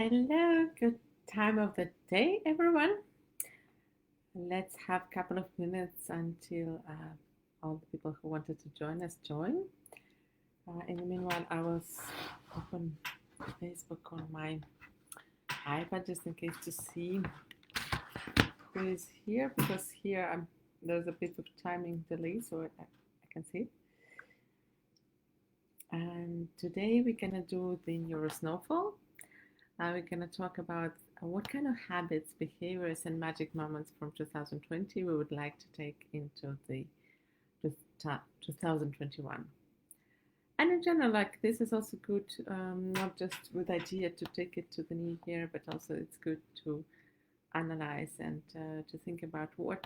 Hello, good time of the day, everyone. Let's have a couple of minutes until all the people who wanted to join us join. In the meanwhile, I will open Facebook on my iPad just in case to see who is here, because here there's a bit of timing delay, so I can see it. And today we're gonna do the NeuroSnowfall. We're gonna talk about what kind of habits, behaviors, and magic moments from 2020 we would like to take into the 2021. And in general, like this is also good, not just with idea to take it to the new year, but also it's good to analyze and to think about what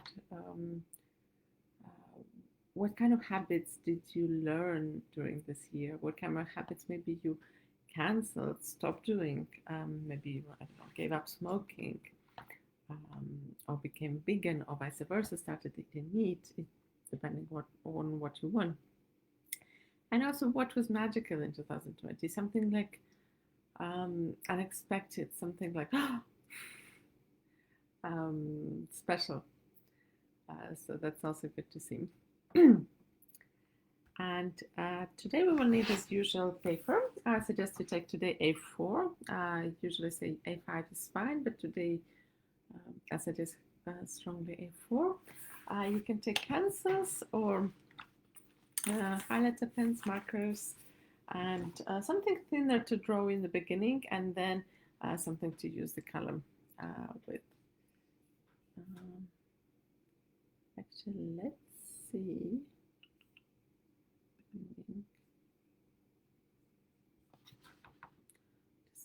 kind of habits did you learn during this year? What kind of habits maybe you canceled, stopped doing? Maybe you gave up smoking, or became vegan, or vice versa, started eating meat, depending on what you want. And also, what was magical in 2020? Something like unexpected, something like special. So that's also good to see. And today we will need, as usual, paper. I suggest you take today A4. I usually say A5 is fine, but today I suggest strongly A4. You can take pencils or highlighter pens, markers, and something thinner to draw in the beginning, and then something to use the color with. Actually, let's see.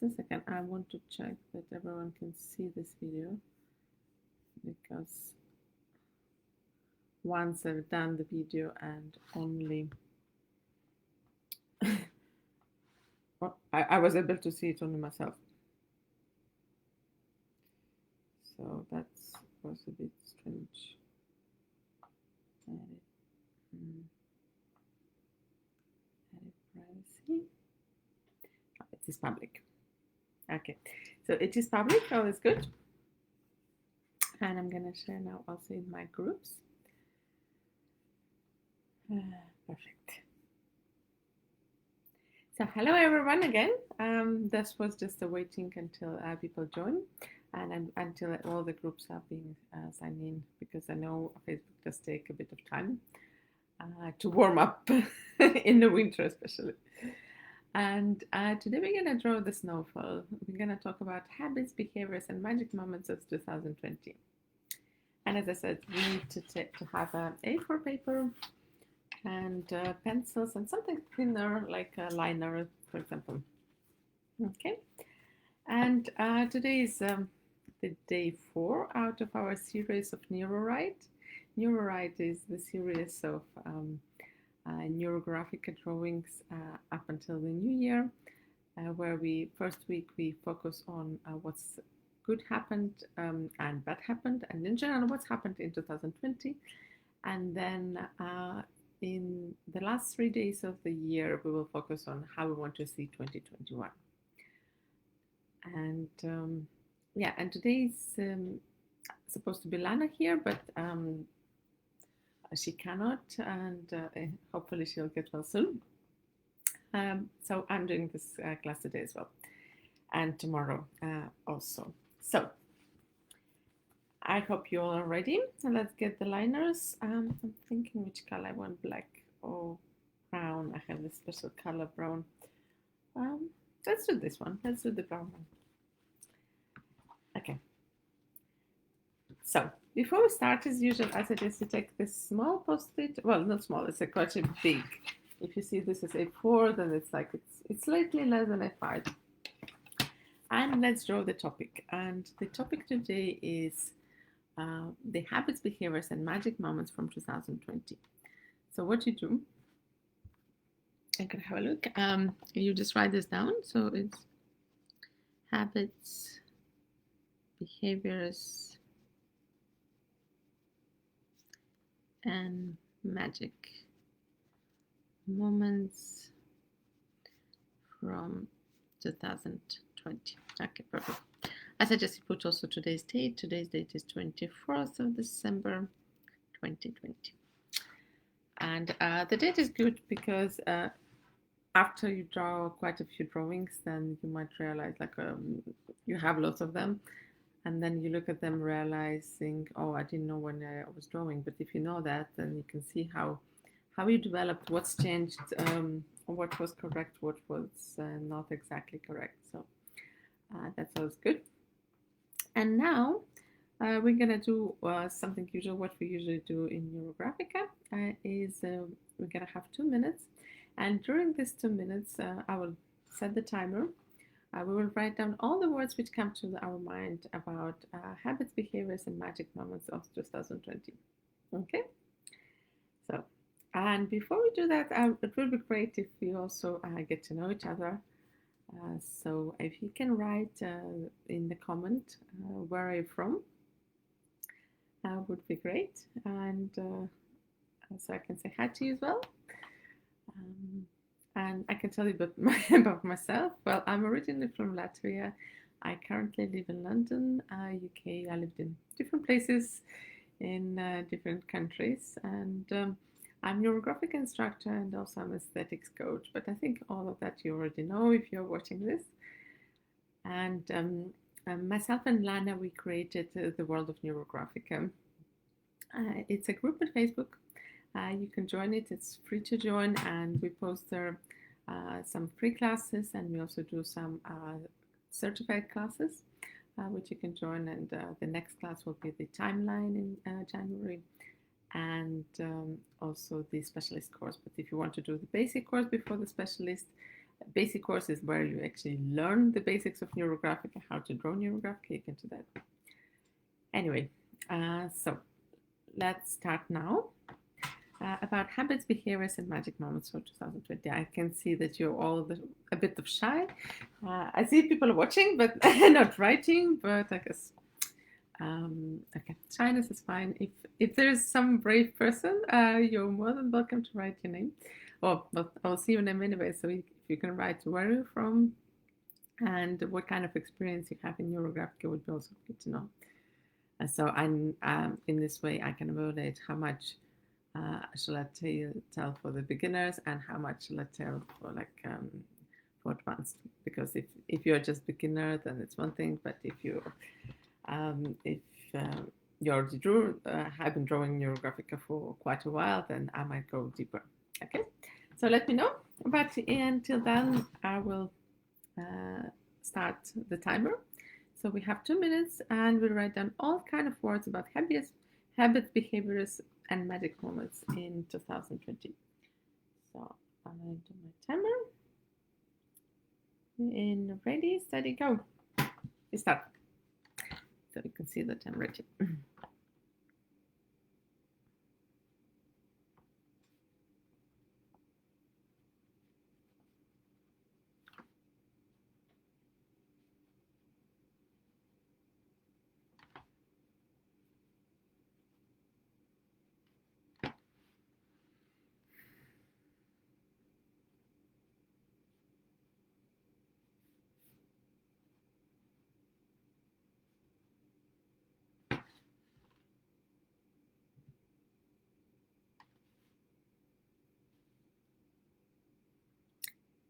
Just a second, I want to check that everyone can see this video, because once I've done the video and only I was able to see it only myself, so that was a bit strange. Edit privacy. Oh, it is public. Okay, so it is public, all is good. And I'm gonna share now also in my groups. Perfect. So hello everyone again. This was just a waiting until people join, and until all the groups are being signed in, because I know Facebook does take a bit of time to warm up in the winter especially. And today we're going to draw the snowfall. We're going to talk about habits, behaviors, and magic moments of 2020. And as I said, we need to have an A4 paper and pencils and something thinner like a liner, for example. Okay. And today is the day 4 out of our series of NeuroRide. NeuroRide is the series of neurographic drawings up until the new year, where first week we focus on what's good happened and bad happened, and in general what's happened in 2020. And then in the last 3 days of the year, we will focus on how we want to see 2021. And and today's supposed to be Lana here, but she cannot, and hopefully she'll get well soon. So I'm doing this class today as well, and tomorrow also. So I hope you all are ready. So let's get the liners. I'm thinking which color I want, black or brown. I have this special color, brown. Let's do this one. Let's do the brown one. Okay. So before we start, as usual, I suggest you take this small post-it. Well, not small. It's quite big. If you see this is A4, then it's like it's slightly less than A5. And let's draw the topic. And the topic today is the habits, behaviors, and magic moments from 2020. So what you do, I can have a look. You just write this down. So it's habits, behaviors, and magic moments from 2020. 2020. Okay, perfect. I suggest you put also today's date. Today's date is 24th of December 2020. And the date is good because after you draw quite a few drawings, then you might realize like you have lots of them. And then you look at them realizing, oh, I didn't know when I was drawing. But if you know that, then you can see how you developed, what's changed, what was correct, what was not exactly correct. So that's always good. And now we're going to do something usual. What we usually do in Neurographica is we're going to have 2 minutes. And during these 2 minutes, I will set the timer. We will write down all the words which come to our mind about habits, behaviors, and magic moments of 2020. Okay? So, and before we do that, it will be great if we also get to know each other. So if you can write in the comment where are you from, would be great. And so I can say hi to you as well. And I can tell you about myself. Well, I'm originally from Latvia. I currently live in London, UK. I lived in different places in different countries. And I'm a neurographic instructor and also I'm an aesthetics coach. But I think all of that you already know if you're watching this. And myself and Lana, we created the World of Neurographica. It's a group on Facebook. You can join it. It's free to join, and we post there some free classes, and we also do some certified classes, which you can join. And the next class will be the timeline in January, and also the specialist course. But if you want to do the basic course before the specialist, basic course is where you actually learn the basics of Neurographica, how to draw Neurographica. You can do that. Anyway, so let's start now. About habits, behaviors, and magic moments for 2020. I can see that you're all a bit of shy. I see people watching, but not writing. But I guess okay, shyness is fine. If there's some brave person, you're more than welcome to write your name. Well, I'll see your name anyway. So if you can write where you're from and what kind of experience you have in Neurographica, would be also good to know. So I'm in this way I can evaluate how much. Shall I tell for the beginners and how much shall I tell for for advanced? Because if you're just beginner, then it's one thing. But if you already have been drawing Neurographica for quite a while, then I might go deeper. Okay, so let me know. But until then, I will start the timer. So we have 2 minutes, and we'll write down all kind of words about habits, behaviors, and magic moments in 2020. So I do my timer. And ready, steady, go. We start. So you can see that I'm ready.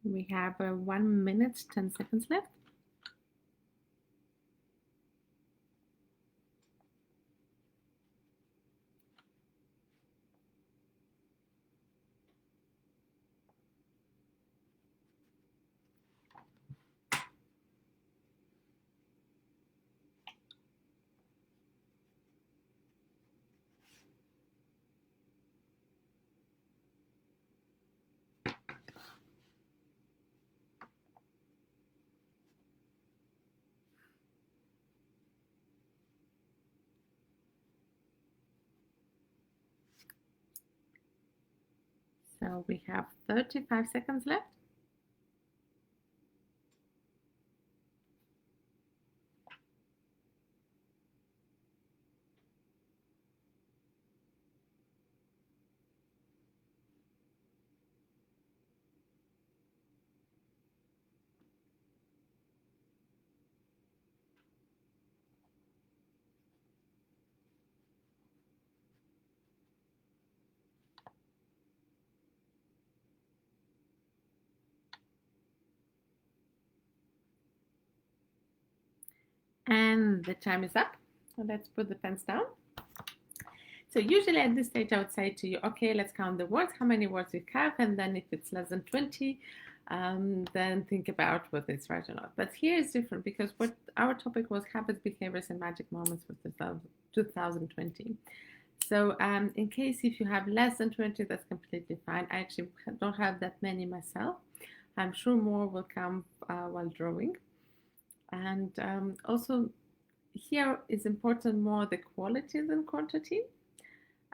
We have 1 minute, 10 seconds left. So we have 35 seconds left. The time is up. So let's put the pens down. So usually at this stage, I would say to you, okay, let's count the words, how many words you have, and then if it's less than 20, then think about whether it's right or not. But here is different because what our topic was habits, behaviors, and magic moments for 2020. So in case if you have less than 20, that's completely fine. I actually don't have that many myself. I'm sure more will come while drawing. And also here is important more the quality than quantity.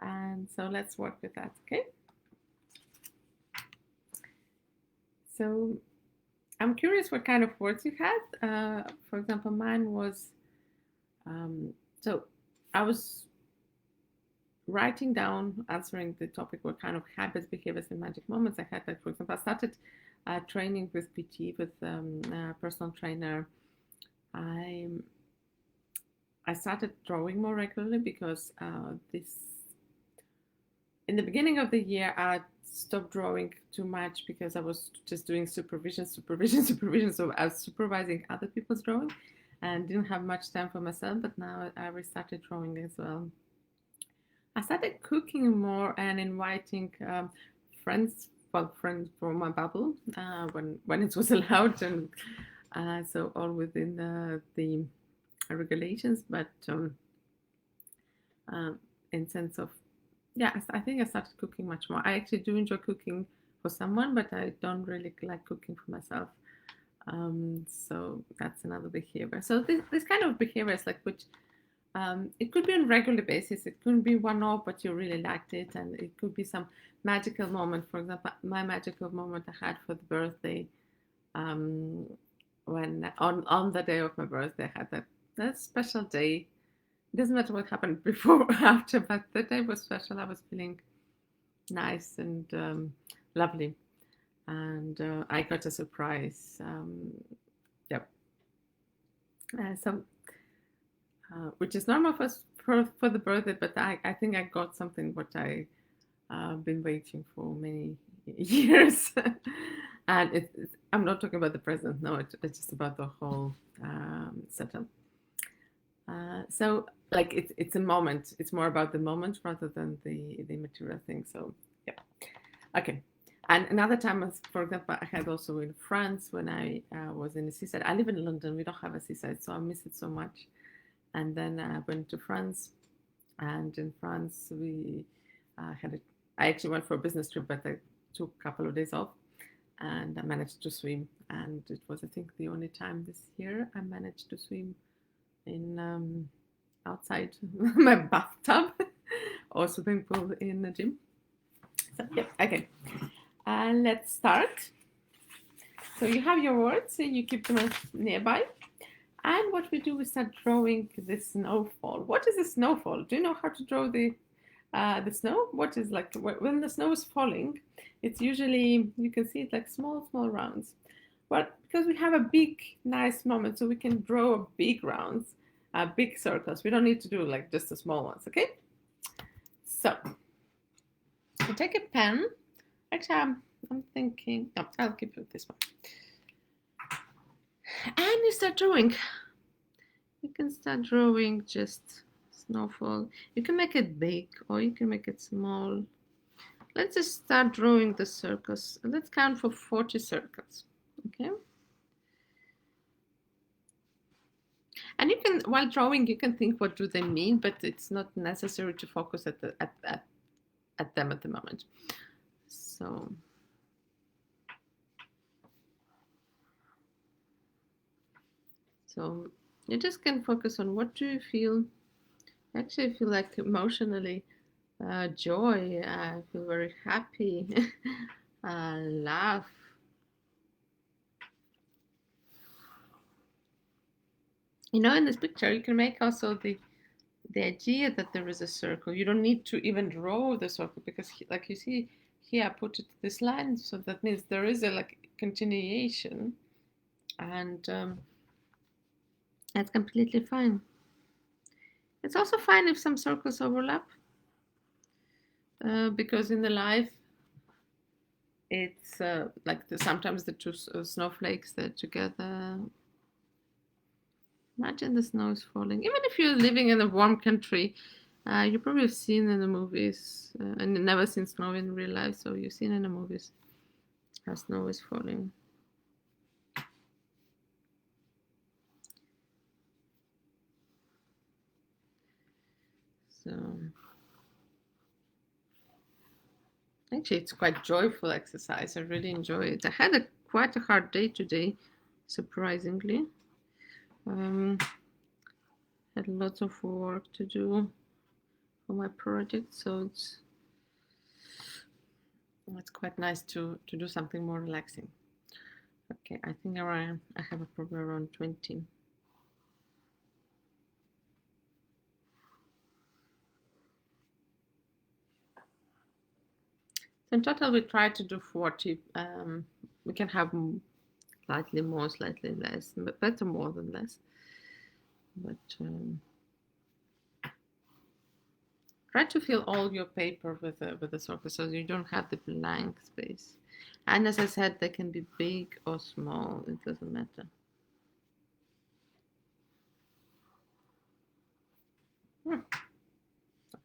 And so let's work with that, okay? So I'm curious what kind of words you had. For example, mine was, so I was writing down, answering the topic, what kind of habits, behaviors, and magic moments I had. Like, for example, I started training with PT, with a personal trainer. I started drawing more regularly because in the beginning of the year, I stopped drawing too much because I was just doing supervision. So I was supervising other people's drawing and didn't have much time for myself. But now I restarted drawing as well. I started cooking more and inviting friends from my bubble when it was allowed, and so all within the regulations. But in sense of, yeah, I think I started cooking much more. I actually do enjoy cooking for someone, but I don't really like cooking for myself. So that's another behavior. So this kind of behavior is like which it could be on a regular basis. It could be one-off, but you really liked it, and it could be some magical moment. For example, my magical moment I had for the birthday, when on the day of my birthday, I had that special day. It doesn't matter what happened before or after, but the day was special. I was feeling nice and lovely, and I got a surprise. Yep. So. Which is normal for the birthday, but I think I got something what I been waiting for many years. And I'm not talking about the present, no, it's just about the whole setup. So like it's a moment, it's more about the moment rather than the material thing. So yeah, okay. And another time, for example, I had also in France when I was in the seaside. I live in London, we don't have a seaside, so I miss it so much. And then I went to France, and in France we I actually went for a business trip, but I took a couple of days off, and I managed to swim. And it was, I think, the only time this year I managed to swim in outside my bathtub or swimming pool in the gym. So yeah, okay. Let's start. So you have your words, and you keep them nearby. And what we do, we start drawing the snowfall. What is a snowfall? Do you know how to draw the snow? What is like when the snow is falling? It's usually, you can see it like small rounds. But because we have a big, nice moment, so we can draw big rounds, big circles. We don't need to do like just the small ones, okay? So, you take a pen. Actually, I'm thinking, no, I'll keep it this one. And you start drawing. You can start drawing just snowfall. You can make it big or you can make it small. Let's just start drawing the circles. Let's count for 40 circles. Okay. And you can, while drawing, you can think what do they mean, but it's not necessary to focus at them at the moment. So you just can focus on what do you feel. Actually, I feel like emotionally joy. I feel very happy. Laugh. You know, in this picture, you can make also the idea that there is a circle. You don't need to even draw the circle because, like you see here, I put it this line, so that means there is a like continuation, and that's completely fine. It's also fine if some circles overlap, because in the life, it's like sometimes the two snowflakes, they're together. Imagine the snow is falling. Even if you're living in a warm country, you probably have seen in the movies, and never seen snow in real life, so you've seen in the movies how snow is falling. So actually, it's quite joyful exercise. I really enjoy it. I had quite a hard day today, surprisingly. Had lots of work to do for my project, so it's quite nice to do something more relaxing. Okay, I think I have a problem around 20. So in total, we try to do 40. We can have slightly more, slightly less, but better more than less. But try to fill all your paper with the circle so you don't have the blank space. And as I said, they can be big or small. It doesn't matter. I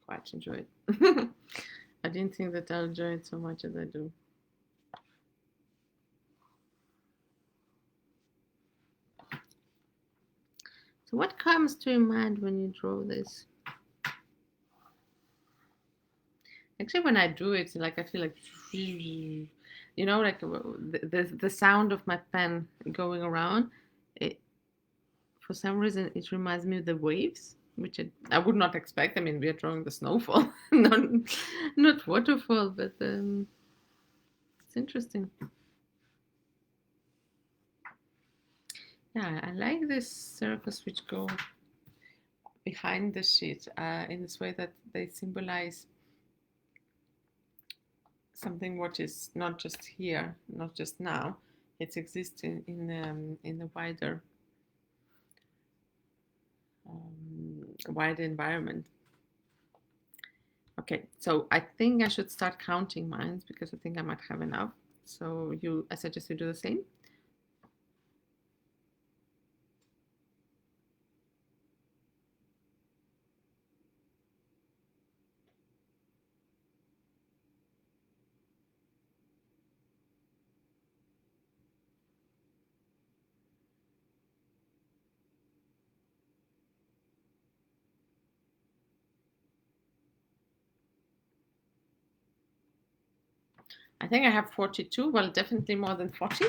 quite enjoy it. I didn't think that I'll enjoy it so much as I do. So what comes to your mind when you draw this? Actually, when I do it, like I feel like, like the sound of my pen going around. It, for some reason, it reminds me of the waves, which I would not expect. I mean, we are drawing the snowfall, not waterfall, but it's interesting. Yeah, I like these circles which go behind the sheet in this way that they symbolize something what is not just here, not just now. It's existing in the wider environment. Okay, so I think I should start counting mine because I think I might have enough. So I suggest you do the same. I think I have 42, well, definitely more than 40.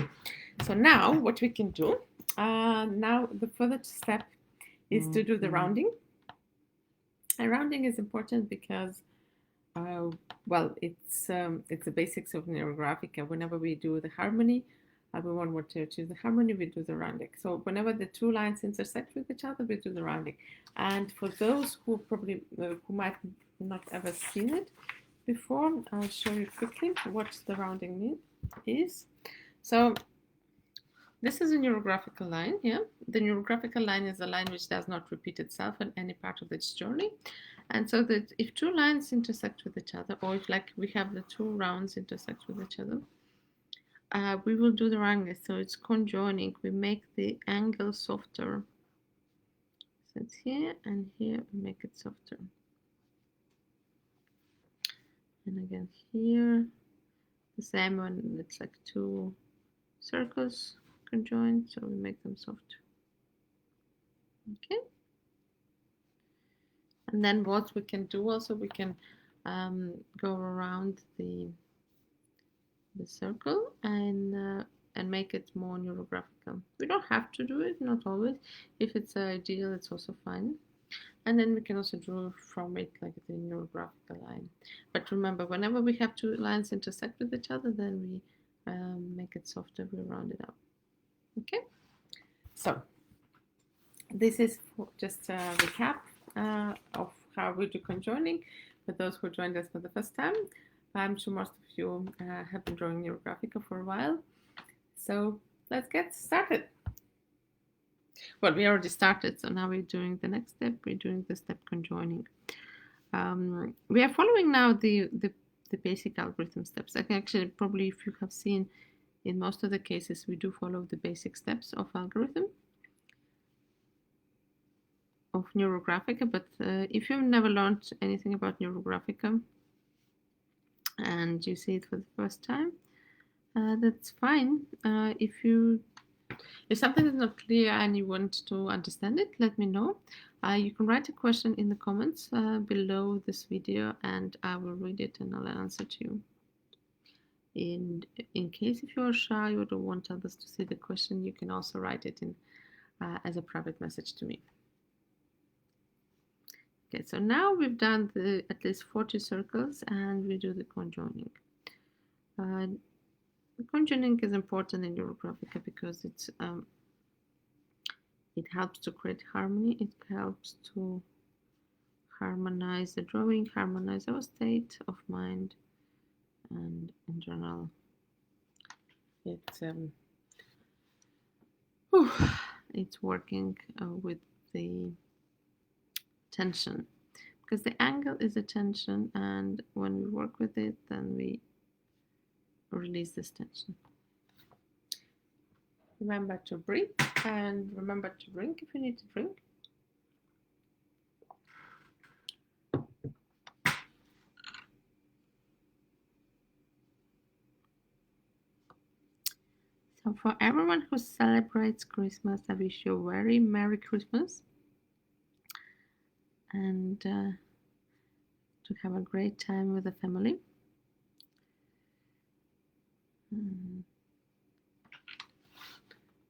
So now what we can do, now the further step is to do the rounding. And rounding is important because, it's the basics of neurographic. And whenever we do the harmony, we want to choose the harmony, we do the rounding. So whenever the two lines intersect with each other, we do the rounding. And for those who probably, who might not ever seen it, before, I'll show you quickly what the rounding is. So this is a neurographical line here. The neurographical line is a line which does not repeat itself in any part of its journey. And so that if two lines intersect with each other, or if like we have the two rounds intersect with each other, we will do the rounding. So it's conjoining. We make the angle softer. So it's here and here, we make it softer. And again here, the same one, it's like two circles conjoined, so we make them soft. Okay. And then what we can do also, we can go around the circle and make it more neurographical. We don't have to do it, not always. If it's ideal, it's also fine. And then we can also draw from it like the neurographical line. But remember, whenever we have two lines intersect with each other, then we make it softer, we round it up. Okay? So, this is just a recap of how we do conjoining. For those who joined us for the first time, I'm sure most of you have been drawing neurographica for a while. So, let's get started. Well, we already started, so now we're doing the next step. We're doing the step conjoining. We are following now the basic algorithm steps. I can actually, probably if you have seen, in most of the cases, we do follow the basic steps of algorithm. of NeuroGraphica, but if you've never learned anything about NeuroGraphica and you see it for the first time, that's fine. If something is not clear and you want to understand it, let me know. You can write a question in the comments below this video, and I will read it and I'll answer to you. In case if you are shy or don't want others to see the question, you can also write it in as a private message to me. Okay, so now we've done at least 40 circles, and we do the conjoining. The conjoining is important in NeuroGraphica because it helps to create harmony. It helps to harmonize the drawing, harmonize our state of mind, and in general, it's working with the tension, because the angle is a tension, and when we work with it, then we release this tension. Remember to breathe, and remember to drink if you need to drink. So for everyone who celebrates Christmas, I wish you a very Merry Christmas, and to have a great time with the family.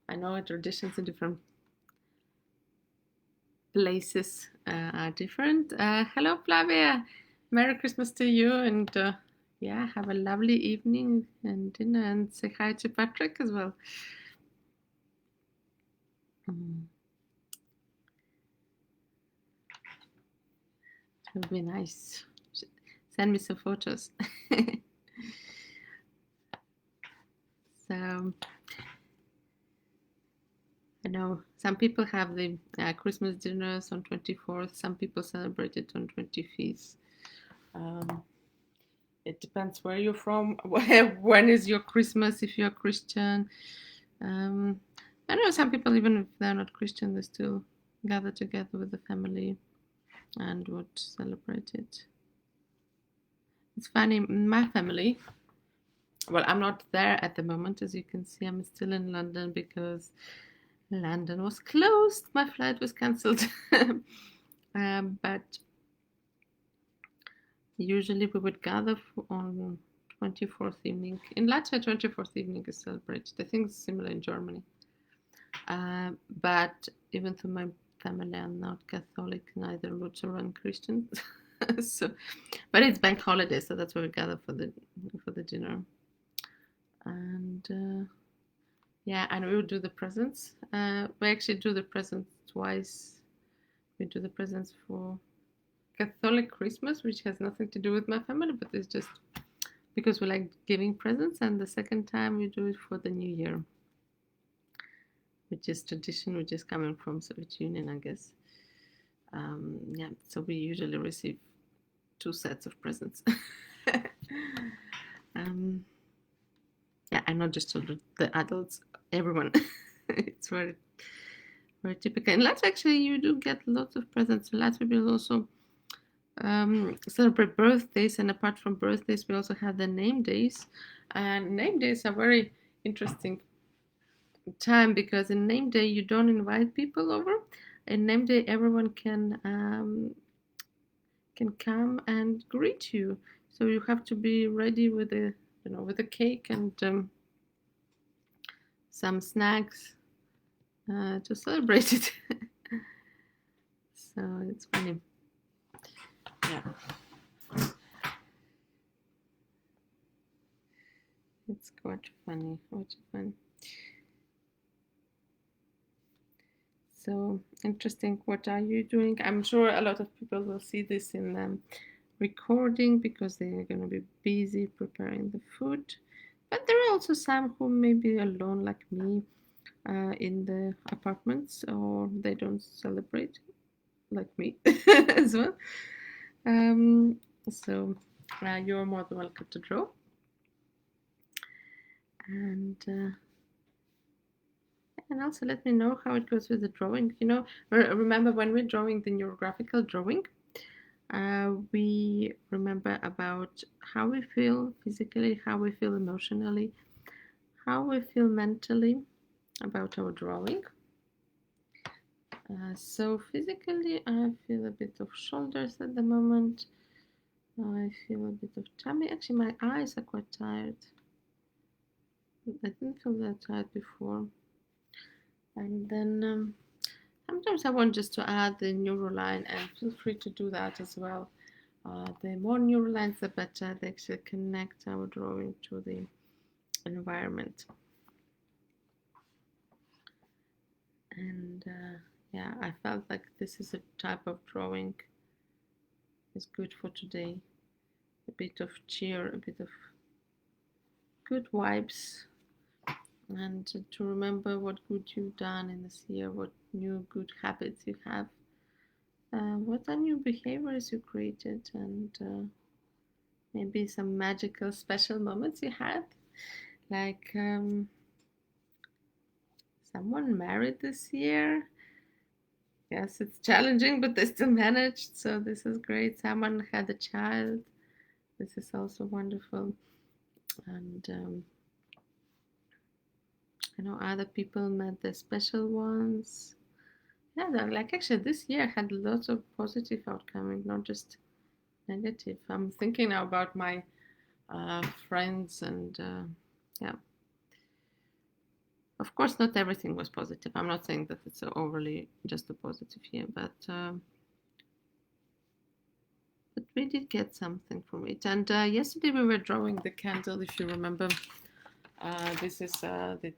I know traditions in different places are different. Hello, Flavia. Merry Christmas to you, and yeah, have a lovely evening and dinner, and say hi to Patrick as well. It would be nice. Send me some photos. So I know some people have the Christmas dinners on 24th. Some people celebrate it on 25th. It depends where you're from. When is your Christmas if you're Christian? I know some people, even if they're not Christian, they still gather together with the family and would celebrate it. It's funny, my family, well, I'm not there at the moment. As you can see, I'm still in London because London was closed. My flight was cancelled. But usually we would gather on 24th evening. In Latvia, 24th evening is celebrated. I think it's similar in Germany. But even though my family are not Catholic, neither Lutheran Christian. So, but it's bank holiday, so that's where we gather for the dinner. And yeah, and we would do the presents. We actually do the presents twice. We do the presents for Catholic Christmas, which has nothing to do with my family, but it's just because we like giving presents. And the second time we do it for the New Year, which is tradition, which is coming from Soviet Union, I guess. Yeah, so we usually receive 2 sets of presents. Yeah, and not just children, the adults, everyone. It's very, very typical. In Latvia, actually, you do get lots of presents. In Latvia, we also celebrate birthdays, and apart from birthdays, we also have the name days. And name days are very interesting time, because in name day you don't invite people over. In name day, everyone can come and greet you. So you have to be ready with a cake and some snacks to celebrate it. So it's funny. Yeah. It's quite funny. So interesting. What are you doing? I'm sure a lot of people will see this in recording because they are going to be busy preparing the food. But there are also some who may be alone like me in the apartments, or they don't celebrate like me as well. So you're more than welcome to draw. And And also let me know how it goes with the drawing. Remember when we're drawing the neurographical drawing, we remember about how we feel physically, how we feel emotionally, how we feel mentally about our drawing. So physically, I feel a bit of shoulders at the moment. I feel a bit of tummy. Actually, my eyes are quite tired. I didn't feel that tired before. And then sometimes I want just to add the neuroline, and feel free to do that as well. The more neurolines, the better. They actually connect our drawing to the environment. And yeah, I felt like this is a type of drawing is good for today. A bit of cheer, a bit of good vibes, and to remember what good you've done in this year, what new good habits you have, what are new behaviors you created, and maybe some magical special moments you had, like someone married this year. Yes, it's challenging, but they still managed, so this is great. Someone had a child. This is also wonderful. And I know other people met their special ones. Yeah, like actually this year had lots of positive outcoming, not just negative. I'm thinking now about my friends, and yeah, of course, not everything was positive. I'm not saying that it's overly just a positive year, but we did get something from it. And yesterday we were drawing the candle, if you remember. This is the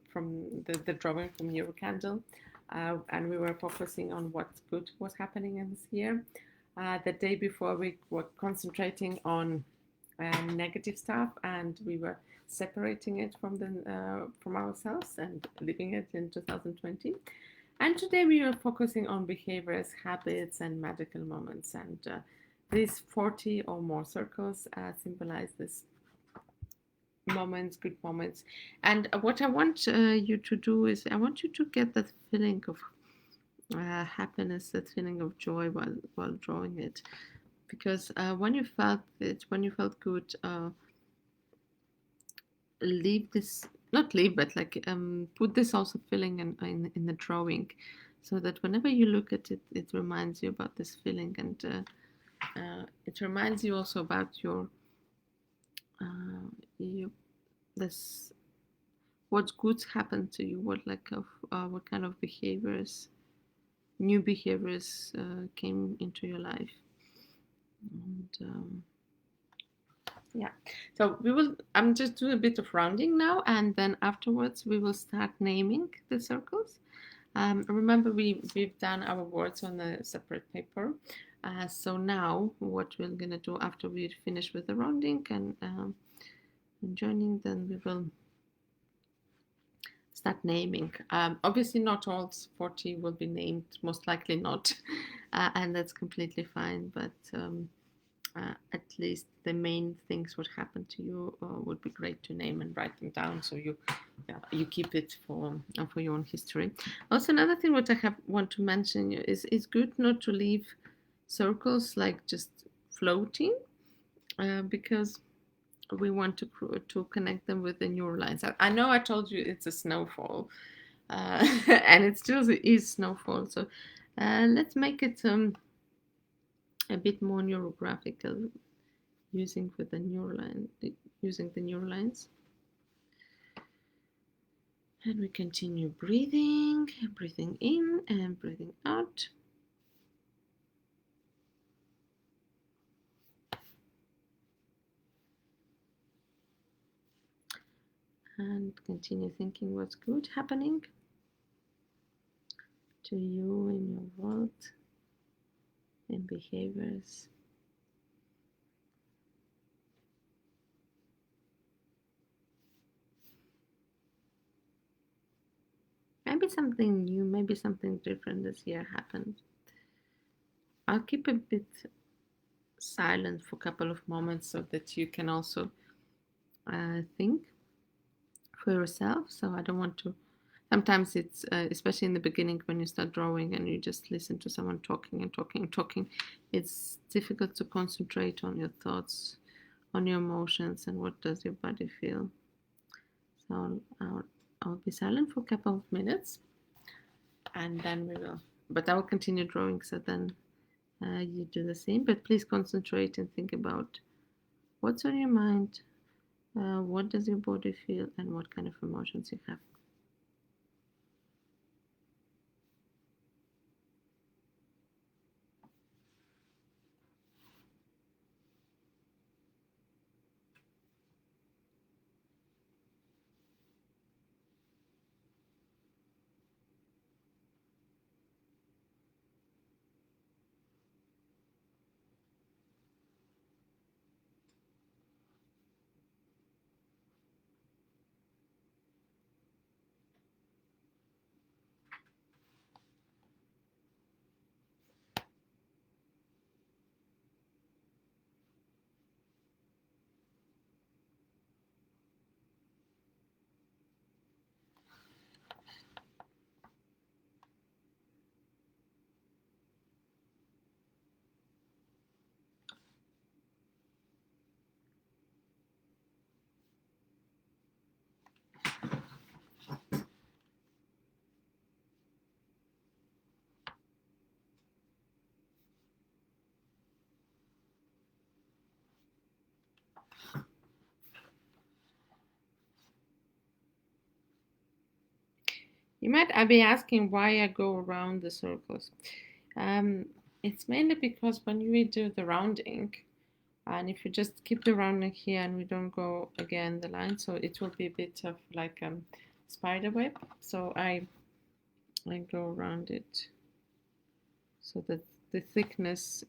from the drawing from Eurocandle, and we were focusing on what good was happening in this year. The day before, we were concentrating on negative stuff, and we were separating it from ourselves and leaving it in 2020. And today we are focusing on behaviors, habits, and magical moments. And these 40 or more circles symbolize this moments, good moments. And what I want you to do is I want you to get that feeling of happiness, that feeling of joy while drawing it. Because when you felt it, when you felt good, leave this, not leave, but like put this also feeling in the drawing, so that whenever you look at it, it reminds you about this feeling, and it reminds you also about your this what goods happened to you, what like of what kind of behaviors, new behaviors came into your life. And yeah, so I'm just doing a bit of rounding now, and then afterwards we will start naming the circles. Remember, we've done our words on a separate paper. So now what we're gonna do after we finish with the rounding and joining, then we will start naming. Obviously not all 40 will be named, most likely not, and that's completely fine, but at least the main things what happened to you would be great to name and write them down, so you keep it for your own history. Also, another thing what I want to mention is it's good not to leave circles like just floating, because we want to connect them with the neural lines. I know I told you it's a snowfall, and it still is snowfall. So let's make it a bit more neurographical, using the neural lines. And we continue breathing in and breathing out. And continue thinking what's good happening to you in your world, in behaviors. Maybe something new, maybe something different this year happened. I'll keep a bit silent for a couple of moments so that you can also think for yourself. So I sometimes it's, especially in the beginning when you start drawing and you just listen to someone talking and talking and talking, it's difficult to concentrate on your thoughts, on your emotions, and what does your body feel. So I'll be silent for a couple of minutes, and then we will. But I will continue drawing, so then you do the same. But please concentrate and think about what's on your mind, what does your body feel, and what kind of emotions you have. You might be asking why I go around the circles. It's mainly because when we do the rounding, and if you just keep the rounding here and we don't go again the line, so it will be a bit of like a spider web. So I go around it so that the thickness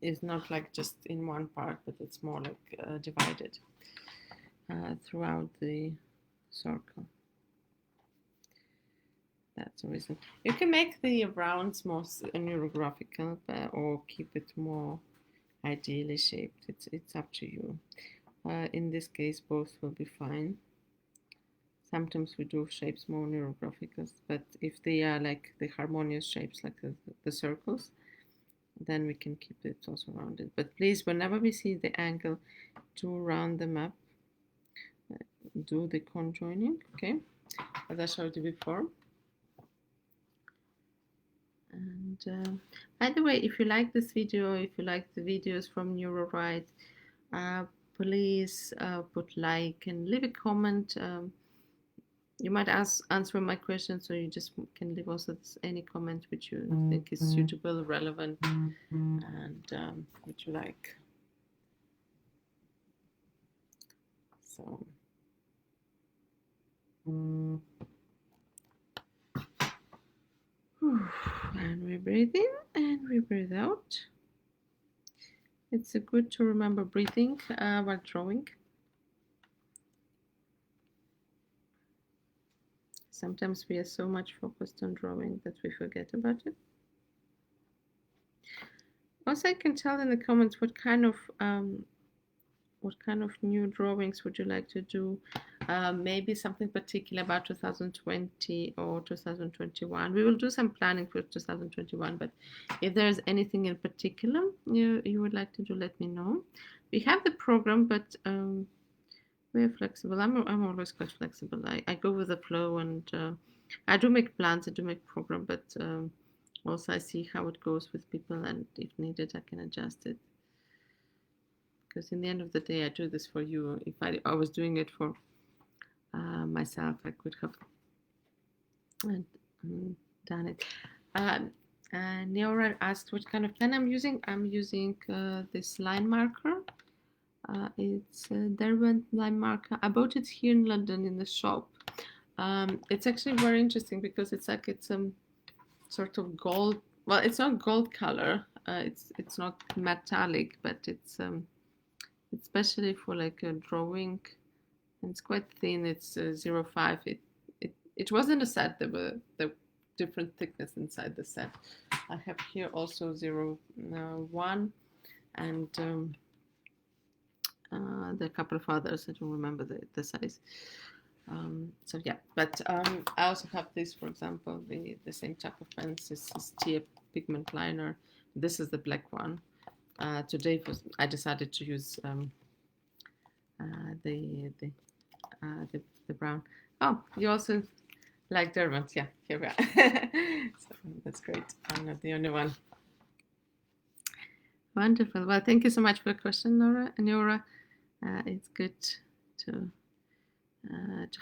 is not like just in one part, but it's more like divided throughout the circle. That's the reason. You can make the rounds more neurographical, or keep it more ideally shaped. It's up to you. In this case, both will be fine. Sometimes we do shapes more neurographical, but if they are like the harmonious shapes, like the circles, then we can keep it also rounded. But please, whenever we see the angle, do round them up. Do the conjoining, okay, as I showed you before. And by the way, if you like this video, if you like the videos from NeuroRide, please put like and leave a comment. You might answer my questions, or you just can leave also any comment which you think is suitable, relevant, and which you like. So. And we breathe in and we breathe out. It's good to remember breathing while drawing. Sometimes we are so much focused on drawing that we forget about it. Also, I can tell in the comments what kind of new drawings would you like to do? Maybe something particular about 2020 or 2021. We will do some planning for 2021, but if there's anything in particular you would like to do, let me know. We have the program, but we're flexible. I'm always quite flexible. I go with the flow, and I do make plans, I do make program, but also I see how it goes with people, and if needed, I can adjust it. Because in the end of the day, I do this for you. If I was doing it for myself, I could have done it. Neora asked what kind of pen I'm using. I'm using this line marker. It's a Derwent line marker. I bought it here in London in the shop. It's actually very interesting because it's like it's sort of gold. Well, it's not gold color. It's not metallic, but it's especially for like a drawing. And it's quite thin. It's 0.5. It wasn't a set. There were different thickness inside the set. I have here also 0.1, and There are a couple of others. I don't remember the size. So yeah, but I also have this, for example, the same type of pens. This is Tia pigment liner. This is the black one. Today I decided to use the the brown. Oh, you also like Derwent? Yeah, here we are. So that's great. I'm not the only one. Wonderful. Well, thank you so much for the question, Nora. It's good to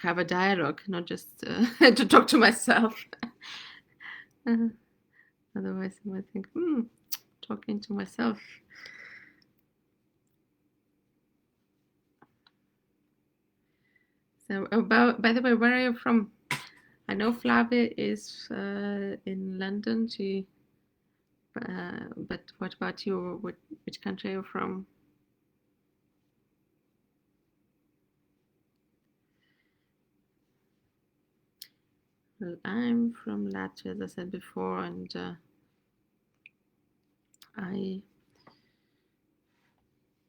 have a dialogue, not just to talk to myself. Otherwise, I might think, talking to myself. So, by the way, where are you from? I know Flavia is in London. But what about you? Which country are you from? Well, I'm from Latvia, as I said before, and I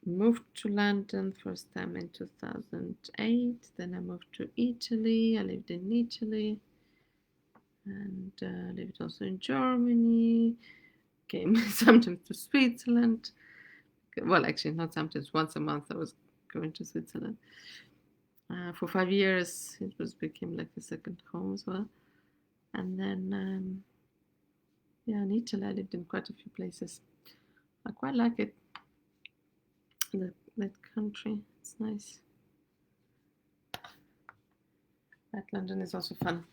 moved to London first time in 2008. Then I moved to Italy. I lived in Italy and lived also in Germany. Came sometimes to Switzerland. Well, actually, not sometimes. Once a month, I was going to Switzerland. For 5 years, it became like a second home as well. And then, yeah, in Italy, I lived in quite a few places. I quite like it. That country, it's nice. But London is also fun.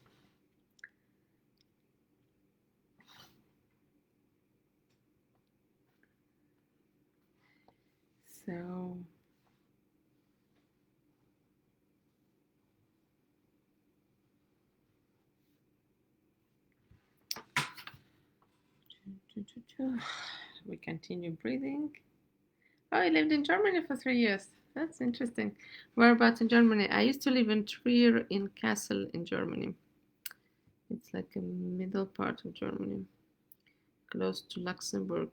So we continue breathing. Oh, I lived in Germany for 3 years. That's interesting. Whereabouts in Germany? I used to live in Trier in Kassel in Germany. It's like a middle part of Germany, close to Luxembourg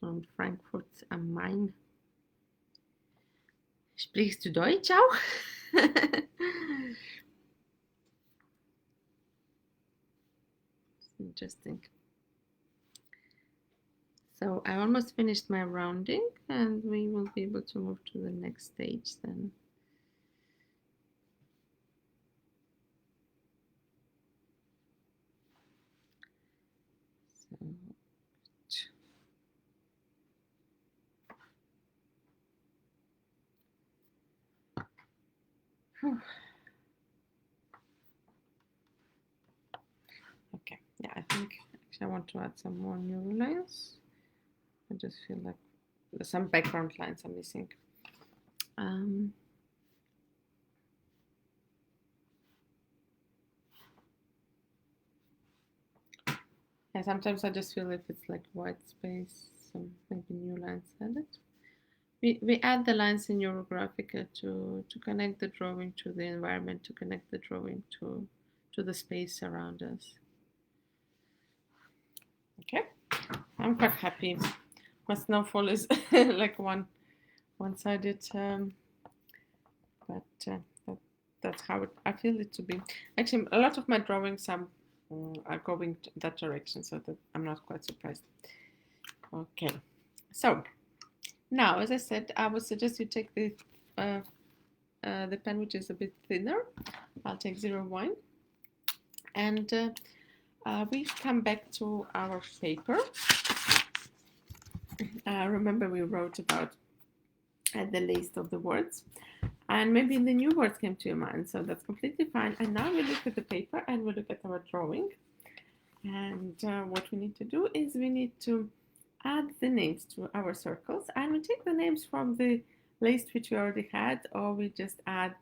und Frankfurt am Main. Sprichst du Deutsch auch? Interesting. So I almost finished my rounding and we will be able to move to the next stage then. So, okay, yeah, I think actually I want to add some more neural lines. I just feel like there's some background lines I'm missing. Yeah, sometimes I just feel if it's like white space, some maybe new lines added. We add the lines in Eurographica to connect the drawing to the environment, to connect the drawing to the space around us. Okay, I'm quite happy. My snowfall is like one-sided, but that's how I feel it to be. Actually, a lot of my drawings are going that direction, so that I'm not quite surprised. Okay, so now, as I said, I would suggest you take the pen which is a bit thinner. I'll take 01, and we come back to our paper. Remember, we wrote about the list of the words, and maybe the new words came to your mind, so that's completely fine. And now we look at the paper and we look at our drawing, and what we need to do is we need to add the names to our circles, and we take the names from the list which we already had, or we just add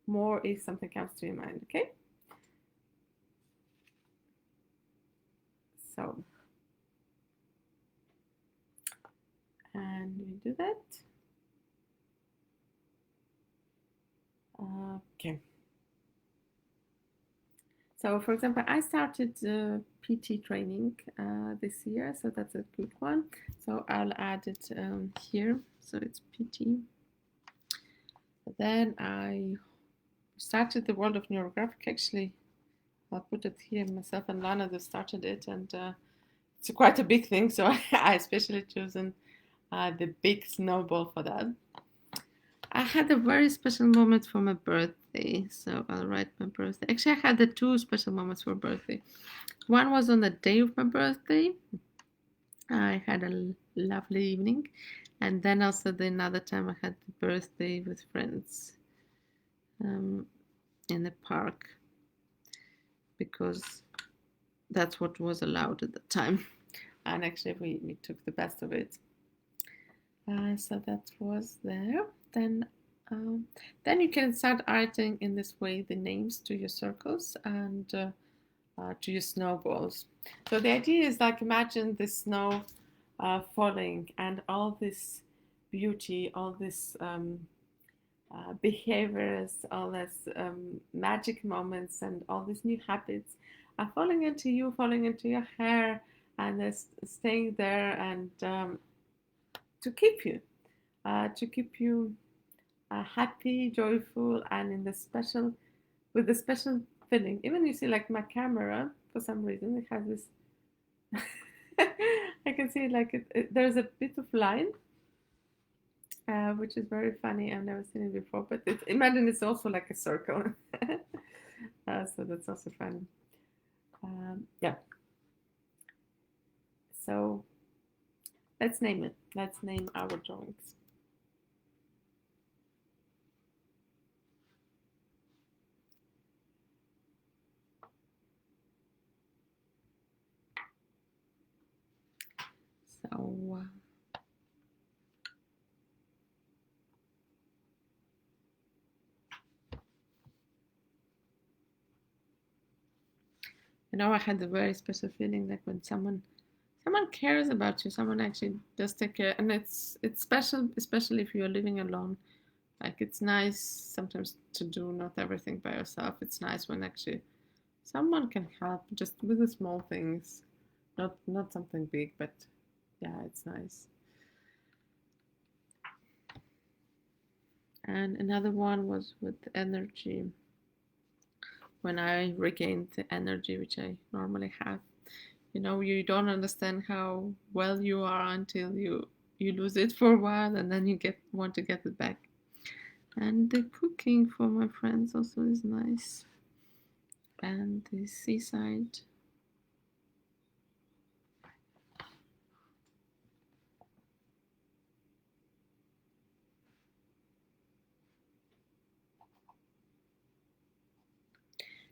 more if something comes to your mind. Okay, so and we do that. Okay. So, for example, I started PT training this year, so that's a good one. So I'll add it here. so it's PT. Then I started the world of neurographic. Actually, I'll put it here. Myself and Lana just started it, and it's quite a big thing. So I especially chosen the big snowball for that. I had a very special moment for my birthday, so I'll write my birthday. Actually, I had the two special moments for birthday. One was on the day of my birthday. I had a lovely evening, and then also another time I had the birthday with friends in the park, because that's what was allowed at the time, and actually we took the best of it. So that was there. Then you can start writing in this way the names to your circles and to your snowballs. So the idea is like, imagine the snow falling and all this beauty, all this behaviors, all these magic moments, and all these new habits are falling into you, falling into your hair, and they're staying there, and to keep you happy, joyful, and in the special, with the special feeling. Even you see, like my camera, for some reason, it has this. I can see like there's a bit of line, which is very funny. I've never seen it before, but imagine it's also like a circle. So that's also fun. Yeah. So let's name it. Let's name our drawings. So I had a very special feeling, like when someone cares about you, someone actually does take care, and it's special, especially if you're living alone. Like, it's nice sometimes to do not everything by yourself. It's nice when actually someone can help just with the small things, not something big, but yeah, it's nice. And another one was with energy. When I regained the energy which I normally have, you don't understand how well you are until you lose it for a while, and then you want to get it back. And the cooking for my friends also is nice, and the seaside.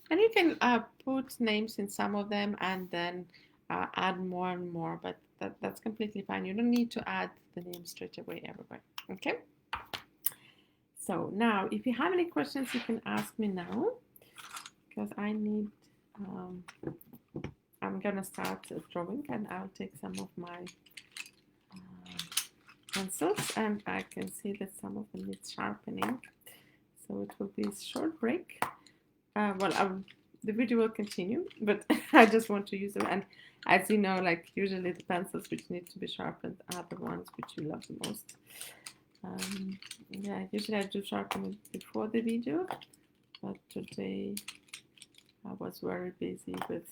And you can put names in some of them and then add more and more, but that's completely fine. You don't need to add the name straight away everywhere. Okay? So now, if you have any questions, you can ask me now, because I need, I'm gonna start drawing, and I'll take some of my pencils, and I can see that some of them need sharpening. So it will be a short break. The video will continue, but I just want to use them. And as you know, like usually the pencils which need to be sharpened are the ones which you love the most. Yeah, usually I do sharpen it before the video, but today I was very busy with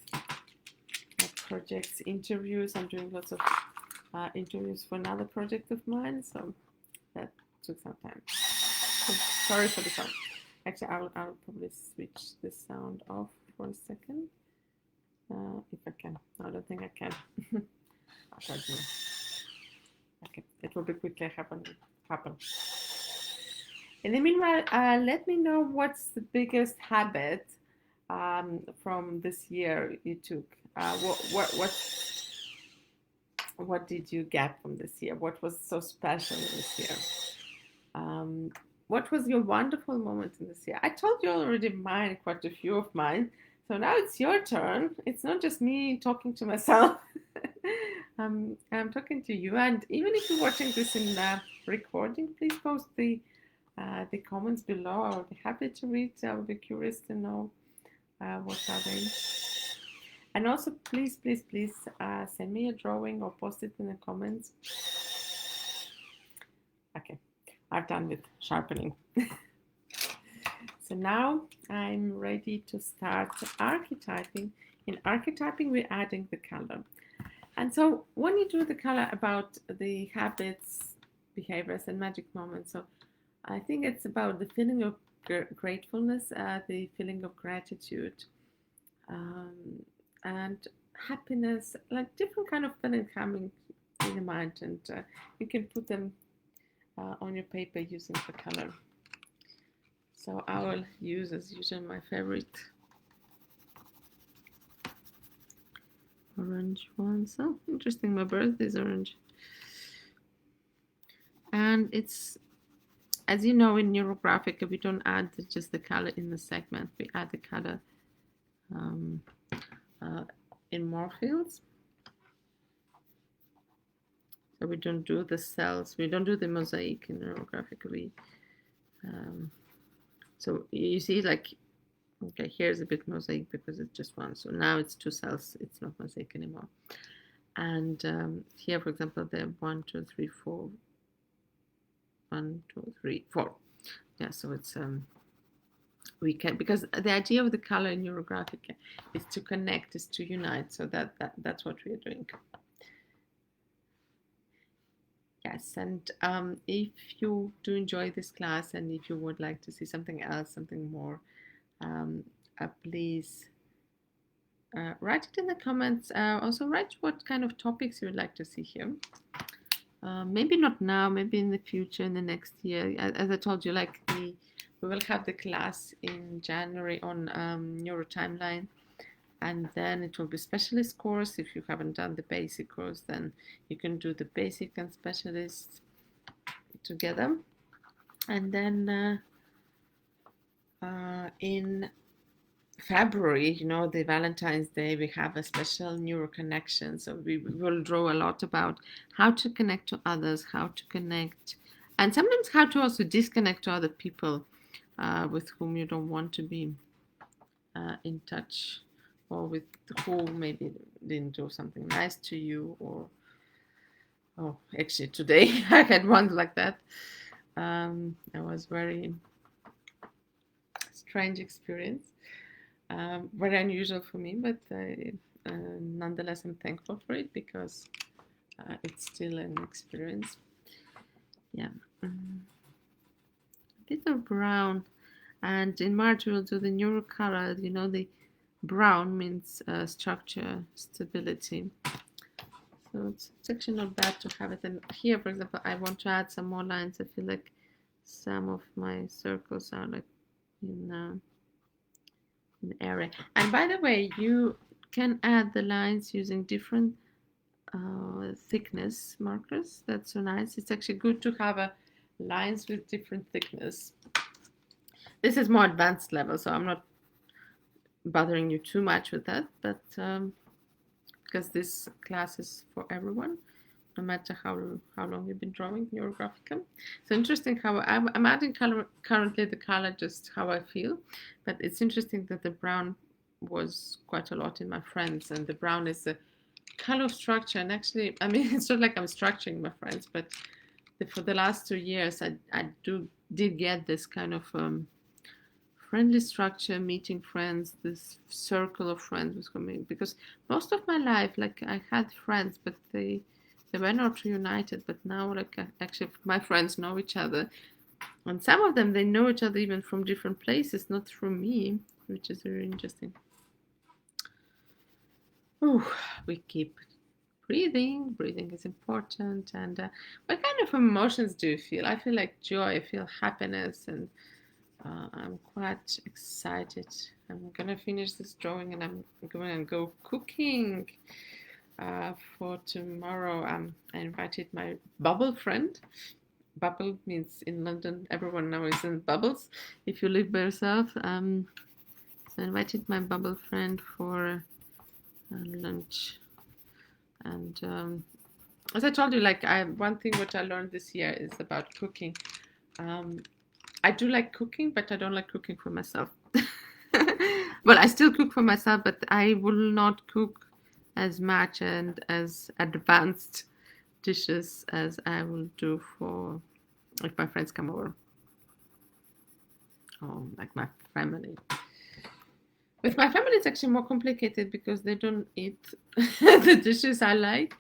projects, interviews. I'm doing lots of interviews for another project of mine, so that took some time. So sorry for the sound. Actually, I'll probably switch the sound off for a second, if I can. No, I don't think I can. I'll try to. Okay, it will be quickly happen. In the meanwhile, let me know what's the biggest habit from this year you took. What did you get from this year? What was so special this year? What was your wonderful moment in this year? I told you already mine, quite a few of mine. So now it's your turn. It's not just me talking to myself. I'm talking to you. And even if you're watching this in recording, please post the comments below. I would be happy to read. I would be curious to know what are they. And also, please send me a drawing or post it in the comments. Okay, I'm done with sharpening. So now I'm ready to start archetyping. In archetyping, we're adding the color. And so when you do the color about the habits, behaviors, and magic moments, so I think it's about the feeling of gratefulness, the feeling of gratitude, um, and happiness, like different kind of feeling coming in your mind, and you can put them on your paper using the color. So I will use, as usual, my favorite orange one. So interesting, my birthday is orange. And it's, as you know, in NeuroGraphica, we don't add just the color in the segment. We add the color in more fields. So we don't do the cells. We don't do the mosaic in NeuroGraphica. So you see, like, okay, here's a bit mosaic because it's just one. So now it's 2 cells. It's not mosaic anymore. And here, for example, there are 1, 2, 3, 4. 1, 2, 3, 4. Yeah, so it's we can, because the idea of the color in NeuroGraphica is to connect, is to unite. So that's what we are doing. Yes, and if you do enjoy this class and if you would like to see something else, something more, please write it in the comments. Also write what kind of topics you would like to see here. Maybe not now, maybe in the future, in the next year. As I told you, like we will have the class in January on Neuro Timeline, and then it will be specialist course. If you haven't done the basic course, then you can do the basic and specialist together. And then in February, you know, the Valentine's Day, we have a special neuro connection. So we will draw a lot about how to connect to others, how to connect, and sometimes how to also disconnect to other people with whom you don't want to be in touch, or with who maybe didn't do something nice to you. Or, oh, actually today I had one like that. It was very strange experience. Very unusual for me, but nonetheless I'm thankful for it because it's still an experience. Yeah, a bit of brown, and in March we'll do the neuro color. You know, the brown means structure, stability. So it's actually not bad to have it. And here, for example, I want to add some more lines. I feel like some of my circles are like in area. And by the way, you can add the lines using different thickness markers. That's so nice. It's actually good to have lines with different thickness. This is more advanced level, so I'm not bothering you too much with that, but because this class is for everyone, no matter how long you've been drawing NeuroGraphica. So interesting how I'm adding color, currently the color just how I feel, but it's interesting that the brown was quite a lot in my friends, and the brown is a color of structure. And actually, I mean, it's not like I'm structuring my friends, but for the last 2 years, I did get this kind of friendly structure, meeting friends, this circle of friends was coming, because most of my life, like, I had friends, but they were not reunited. But now, like, actually my friends know each other, and some of them, they know each other even from different places, not through me, which is very interesting. Oh, we keep breathing. Breathing is important. And what kind of emotions do you feel? I feel like joy, I feel happiness, and I'm quite excited. I'm gonna finish this drawing and I'm gonna go cooking for tomorrow. I invited my bubble friend. Bubble means in London, everyone now is in bubbles if you live by yourself. So I invited my bubble friend for lunch. And as I told you, like, one thing which I learned this year is about cooking. I do like cooking, but I don't like cooking for myself. Well, I still cook for myself, but I will not cook as much and as advanced dishes as I will do for if my friends come over, or like my family. With my family, it's actually more complicated because they don't eat the dishes I like.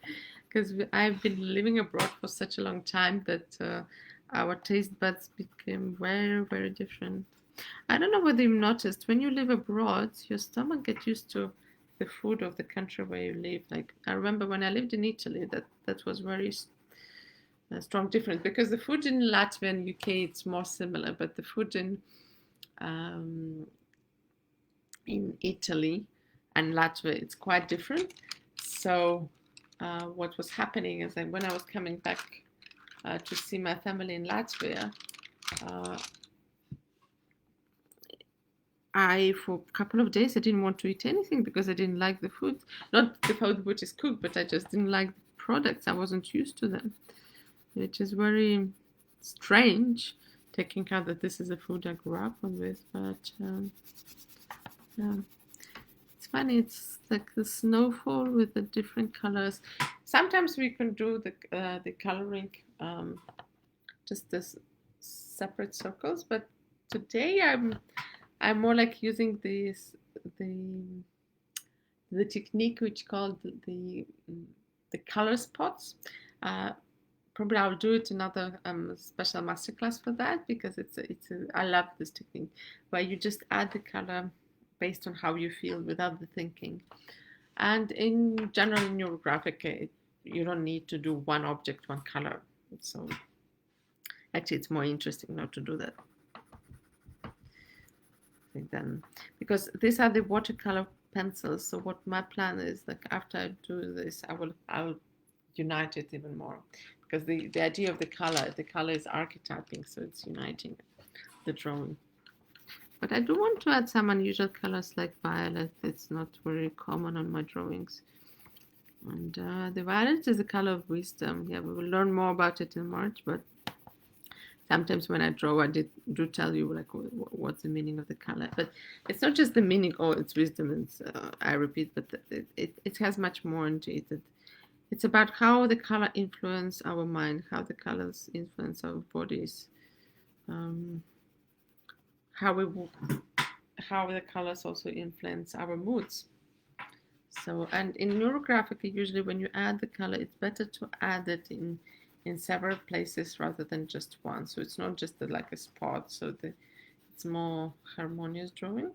Because I've been living abroad for such a long time that our taste buds became very, very different. I don't know whether you've noticed when you live abroad, your stomach gets used to the food of the country where you live. Like I remember when I lived in Italy, that was very strong difference because the food in Latvia and UK it's more similar, but the food um, in Italy and Latvia it's quite different. So what was happening is that when I was coming back to see my family in Latvia, for a couple of days, I didn't want to eat anything because I didn't like the food. Not the food which is cooked, but I just didn't like the products. I wasn't used to them, which is very strange, taking out that this is a food I grew up on with. But yeah, it's funny. It's like the snowfall with the different colors. Sometimes we can do the coloring just as separate circles, but today I'm more like using the technique which called the color spots. Probably I'll do it another special masterclass for that because I love this technique where you just add the color based on how you feel without the thinking. And in general, in neurographic, you don't need to do one object, one color. So actually, it's more interesting not to do that. Then because these are the watercolor pencils, so what my plan is, like after I do this, I'll unite it even more because the idea of the color is archetyping, so it's uniting the drawing. But I do want to add some unusual colors like violet. It's not very common on my drawings. And the violet is the color of wisdom. Yeah, we will learn more about it in March, but sometimes when I draw, I do tell you like what's the meaning of the color. But it's not just the meaning, oh, it's wisdom, and I repeat, but it has much more into it. It's about how the color influence our mind, how the colors influence our bodies, how the colors also influence our moods. So, and in neurographic, usually when you add the color, it's better to add it in several places rather than just one. So it's not just like a spot. So it's more harmonious drawing.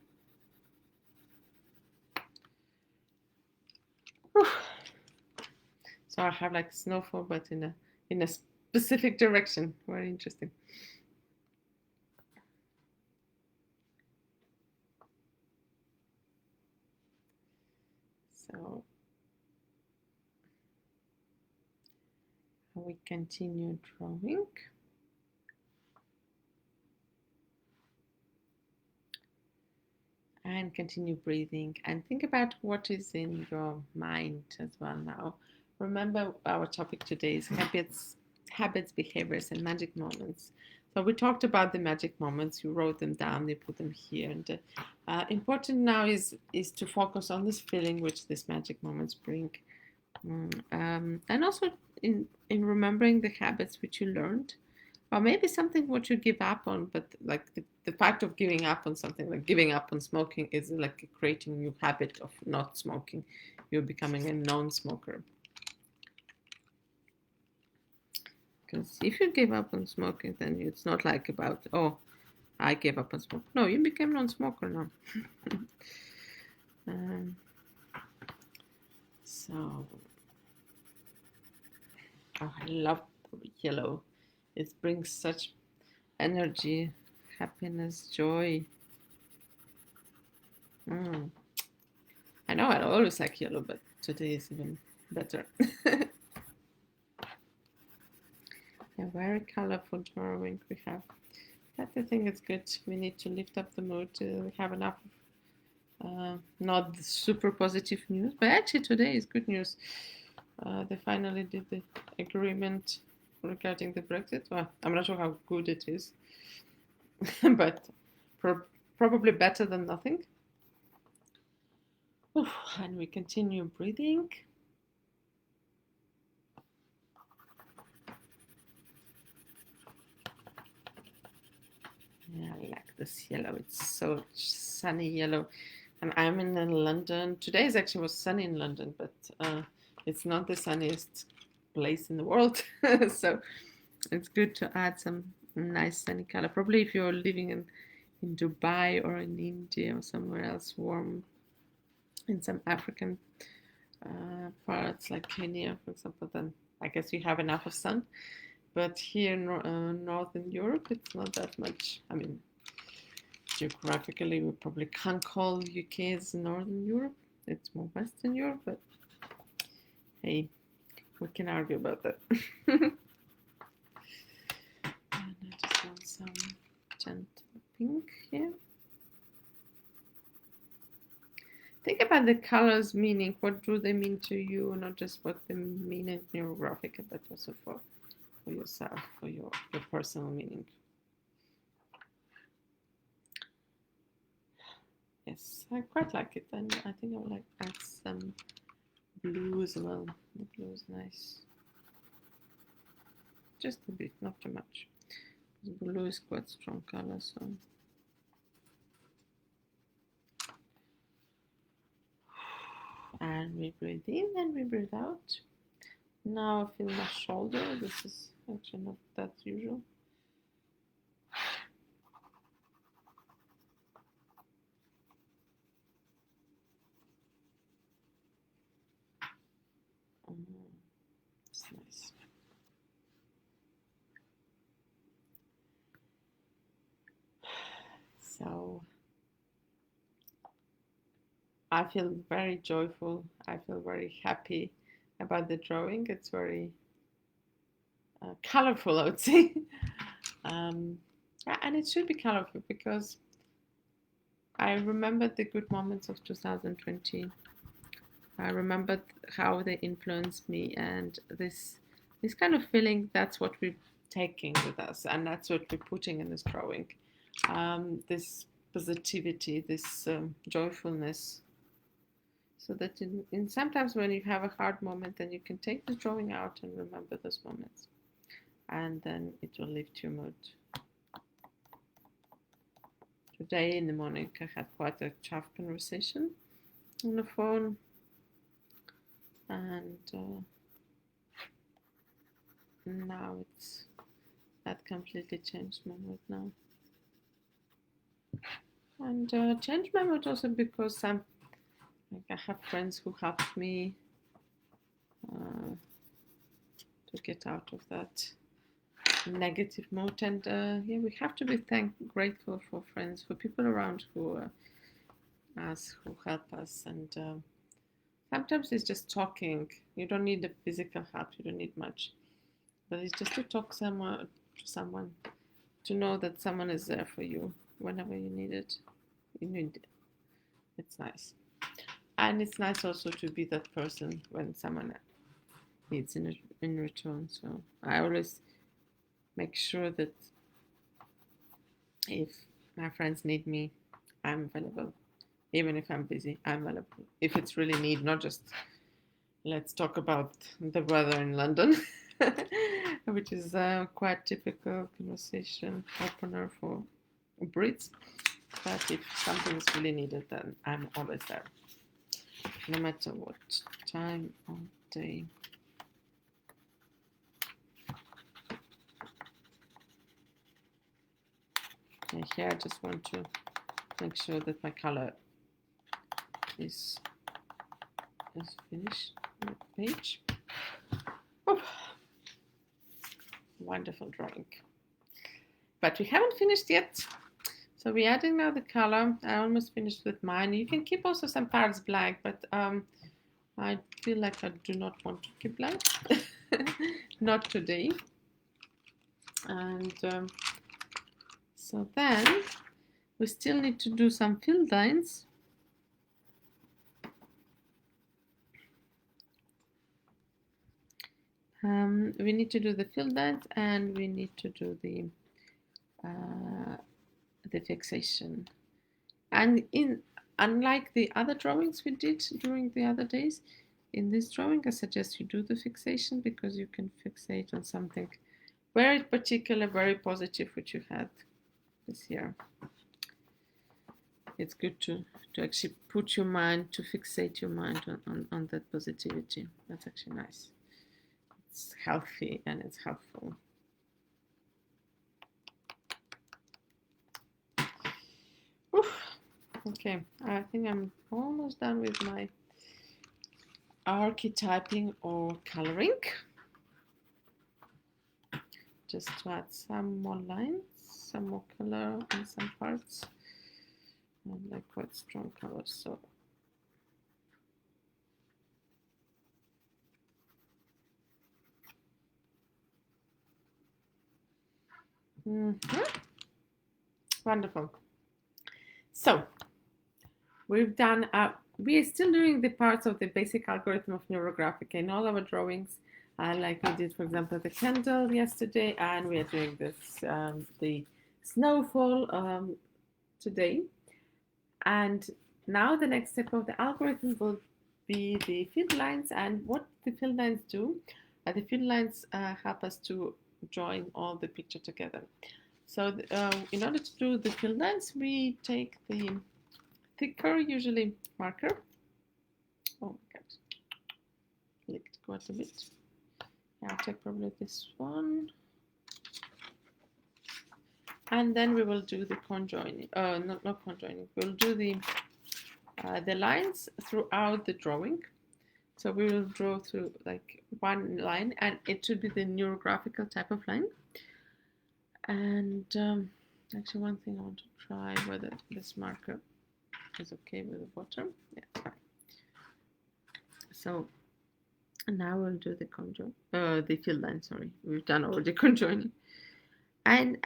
Whew. So I have like snowfall, but in a specific direction. Very interesting. So we continue drawing. And continue breathing and think about what is in your mind as well now. Remember our topic today is habits, behaviors, and magic moments. So we talked about the magic moments. You wrote them down. You put them here. And important now is to focus on this feeling which these magic moments bring, and also in remembering the habits which you learned, or maybe something what you give up on. But like the fact of giving up on something, like giving up on smoking, is like creating a new habit of not smoking. You're becoming a non-smoker. Because if you give up on smoking, then it's not like about, oh, I gave up on smoking. No, you became non-smoker now. So, oh, I love yellow. It brings such energy, happiness, joy. I know I always like yellow, but today is even better. A very colorful drawing we have. But I think it's good. We need to lift up the mood. We have enough not super positive news, but actually today is good news. They finally did the agreement regarding the Brexit. Well, I'm not sure how good it is, but probably better than nothing. Oof, and we continue breathing. Yeah, I like this yellow. It's so sunny yellow. And I'm in London. Today is actually was sunny in London, but it's not the sunniest place in the world. So it's good to add some nice sunny color. Probably if you're living in Dubai or in India or somewhere else warm, in some African parts like Kenya, for example, then I guess you have enough of sun. But here in Northern Europe, it's not that much. I mean, geographically, we probably can't call UK as Northern Europe. It's more Western Europe, but hey, we can argue about that. And I just want some gentle pink here. Think about the colors meaning. What do they mean to you? Not just what they mean in neurographic, but also for yourself, for your personal meaning. Yes, I quite like it, and I think I would like to add some blue as well. The blue is nice. Just a bit, not too much. Blue is quite strong color, so. And we breathe in and we breathe out. Now I feel my shoulder. This is actually not that usual. It's nice. So I feel very joyful. I feel very happy about the drawing. It's very colorful, I would say. Yeah, and it should be colorful because I remembered the good moments of 2020. I remembered how they influenced me, and this kind of feeling. That's what we're taking with us, and that's what we're putting in this drawing. This positivity, this joyfulness, so that in sometimes when you have a hard moment, then you can take the drawing out and remember those moments, and then it will lift your mood. Today in the morning, I had quite a tough conversation on the phone, and now that completely changed my mood now. And changed my mood also because I have friends who helped me to get out of that negative mood, and yeah, we have to be grateful for friends, for people around who help us, and sometimes it's just talking. You don't need the physical help, you don't need much, but it's just to talk to someone, to know that someone is there for you whenever you need it. It's nice, and it's nice also to be that person when someone needs in return. So I always make sure that if my friends need me, I'm available. Even if I'm busy, I'm available. If it's really need, not just let's talk about the weather in London, which is a quite typical conversation opener for Brits. But if something is really needed, then I'm always there, no matter what time of day. And here I just want to make sure that my color is finished on the page. Oh, wonderful drawing. But we haven't finished yet. So we're adding now the color. I almost finished with mine. You can keep also some parts black, but I feel like I do not want to keep black. Not today. And so then we still need to do some fill lines. We need to do the fill lines, and we need to do the fixation. And unlike the other drawings we did during the other days, in this drawing I suggest you do the fixation, because you can fixate on something very particular, very positive, which you had this year. It's good to actually put your mind, to fixate your mind on that positivity. That's actually nice. It's healthy and it's helpful. Oof. Okay, I think I'm almost done with my archetyping or coloring. Just to add some more lines, some more color in some parts. I like quite strong colors, so wonderful. So we've done. We are still doing the parts of the basic algorithm of neurographic in all our drawings, like we did, for example, the candle yesterday, and we are doing this the snowfall today. And now the next step of the algorithm will be the field lines. And what the field lines do, the field lines help us to join all the picture together. So in order to do the field lines, we take the thicker, usually marker. Oh my god, clicked quite a bit. I'll take probably this one. And then we will do the conjoining, not conjoining, we'll do the lines throughout the drawing. So we will draw through like one line, and it should be the neurographical type of line. And actually one thing I want to try whether this marker is okay with the bottom. Yeah, fine. So now we'll do the field line, sorry. We've done already conjoining. And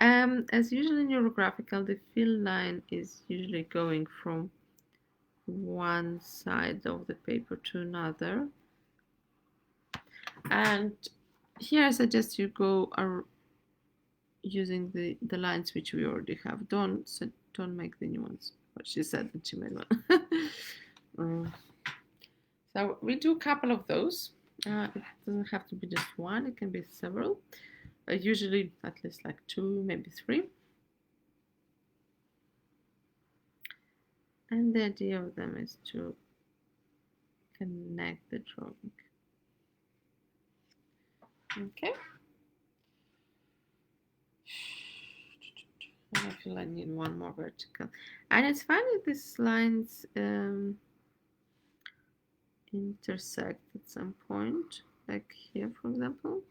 as usually neurographical, the fill line is usually going from one side of the paper to another. And here I suggest you go using the lines which we already have done, so don't make the new ones. But she said that she made one. So we do a couple of those. It doesn't have to be just one, it can be several. Usually at least like 2, maybe 3. And the idea of them is to connect the drawing. Okay. I feel I need one more vertical. And it's fine if these lines intersect at some point, like here, for example.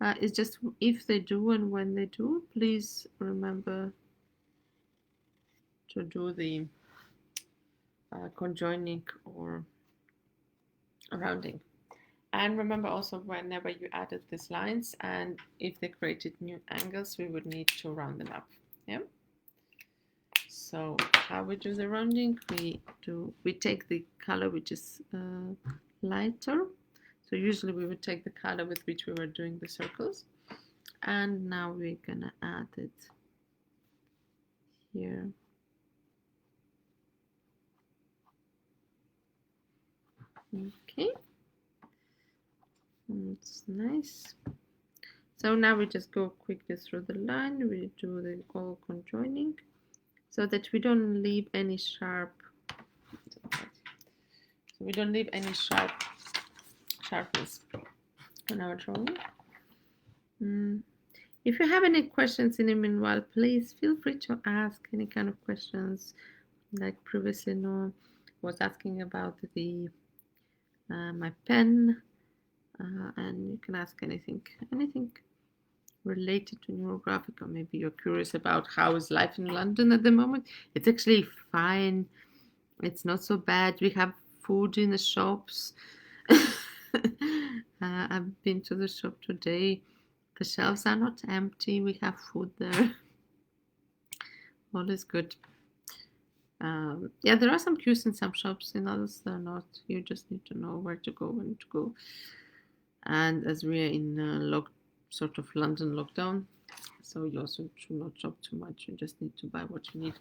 It's just if they do and when they do, please remember to do the conjoining or rounding. And remember also, whenever you added these lines and if they created new angles, we would need to round them up. Yeah. So how we do the rounding? We take the color which is lighter. So usually we would take the color with which we were doing the circles, and now we're gonna add it here. Okay, it's nice. So now we just go quickly through the line. We do the all conjoining so that we don't leave any sharpness. On our drawing. If you have any questions in the meanwhile, please feel free to ask any kind of questions. Like previously, Noah was asking about the my pen, and you can ask anything related to neurographic, or maybe you're curious about how is life in London at the moment. It's actually fine. It's not so bad. We have food in the shops. I've been to the shop today. The shelves are not empty. We have food there. All is good. Yeah, there are some queues in some shops. In others, there are not. You just need to know where to go, when to go. And as we are in sort of London lockdown, so you also should not shop too much. You just need to buy what you need.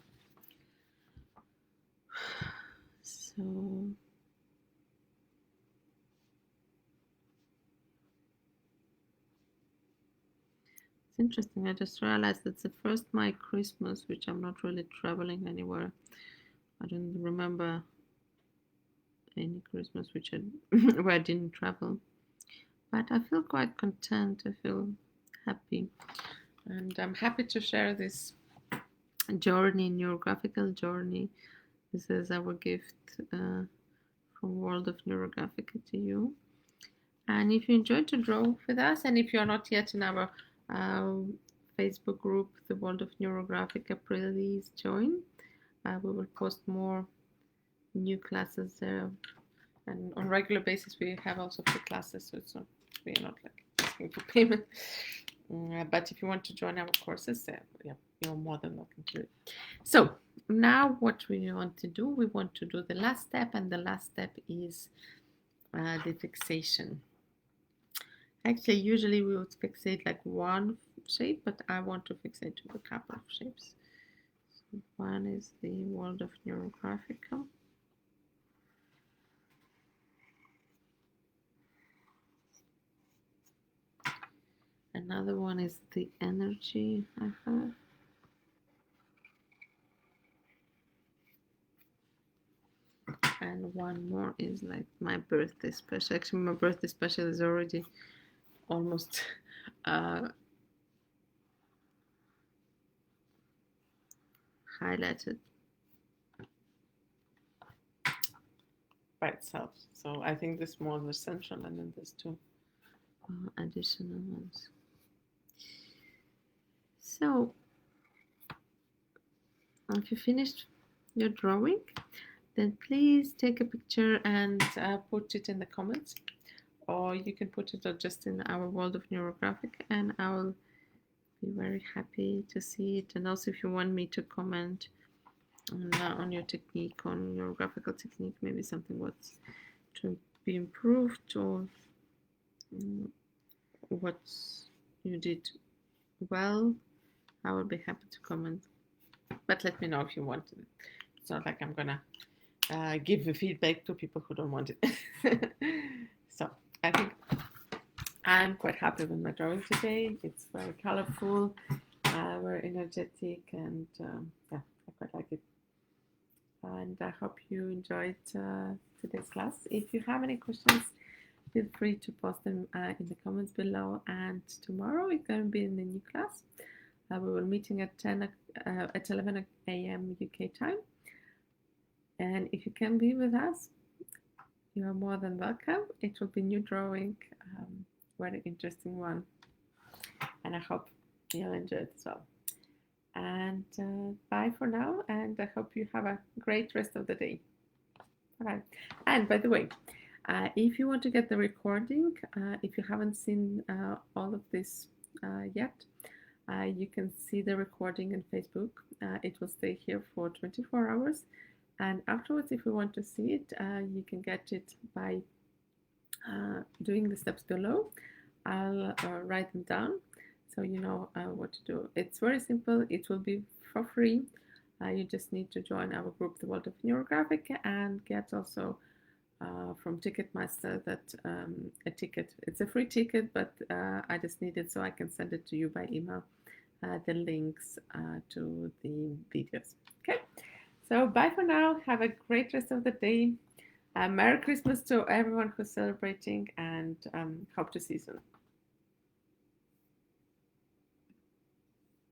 It's interesting. I just realized it's the first my Christmas, which I'm not really traveling anywhere. I don't remember any Christmas which where I didn't travel. But I feel quite content. I feel happy. And I'm happy to share this journey, neurographical journey. This is our gift from World of Neurographica to you. And if you enjoyed to draw with us, and if you're not yet in our Facebook group, the World of Neurographica, please join. We will post more new classes there, and on regular basis we have also free classes, so it's not, we're not like asking for payment. But if you want to join our courses, yeah, you're more than welcome to it. So now what we want to do, we want to do the last step, and the last step is the fixation. Actually, usually we would fixate like one shape, but I want to fixate to a couple of shapes. So one is the World of Neurographica. Another one is the energy I have. And one more is like my birthday special. Actually, my birthday special is already almost highlighted by itself. So I think this more the central, and then there's two additional ones. So if you finished your drawing, then please take a picture and put it in the comments, or you can put it just in our World of Neurographic, and I will be very happy to see it. And also if you want me to comment on your technique, on your graphical technique, maybe something what's to be improved, or what you did well, I will be happy to comment. But let me know if you want it. It's not like I'm gonna give the feedback to people who don't want it. So I think I'm quite happy with my drawing today. It's very colorful, very energetic, and yeah, I quite like it. And I hope you enjoyed today's class. If you have any questions, feel free to post them in the comments below. And tomorrow we're going to be in the new class. We will meeting at 11 a.m. UK time. And if you can be with us, you are more than welcome. It will be new drawing, very interesting one. And I hope you'll enjoy it as well. And bye for now, and I hope you have a great rest of the day. Bye. And by the way, if you want to get the recording, if you haven't seen all of this yet, you can see the recording on Facebook. It will stay here for 24 hours. And afterwards, if you want to see it, you can get it by doing the steps below. I'll write them down so you know what to do. It's very simple. It will be for free. You just need to join our group, the World of Neurographic, and get also from Ticketmaster that a ticket. It's a free ticket, but I just need it so I can send it to you by email, the links to the videos. Okay, so bye for now. Have a great rest of the day. Merry Christmas to everyone who's celebrating, and hope to see you soon.